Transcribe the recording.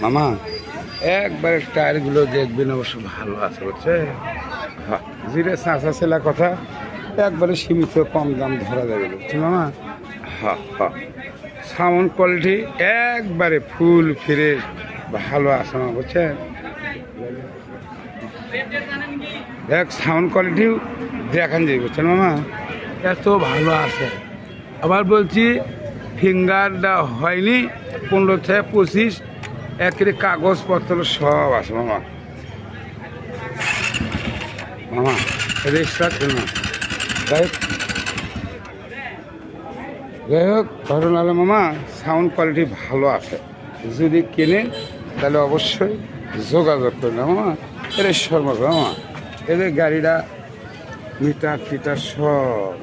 মামা একবারে টায়ারগুলো দেখবেন, অবশ্য ভালো আছে বুঝছে। হ্যাঁ, জিরে চাঁচা ছেলা কথা একবারে সীমিত কম দাম ধরা যাবে বুঝছি মামা। হ্যাঁ হ্যাঁ, সাউন্ড কোয়ালিটি একবারে ফুল ফিরে ভালো আছে মামা বুঝছেন। দেখ সাউন্ড কোয়ালিটিও দেখান যাবে বুঝছেন মামা, এত ভালো আছে। আবার বলছি ফিঙ্গারটা হয়নি, 15 থেকে 25 একেবারে কাগজপত্র সব আছে মামা। মামা রেজিস্টার না, যাই হোক ঘটনা হলো মামা সাউন্ড কোয়ালিটি ভালো আছে। যদি কেনেন তাহলে অবশ্যই যোগাযোগ করবেন মামা। এর শর্মা মামা, এদের গাড়িটা মিটার টিটার সব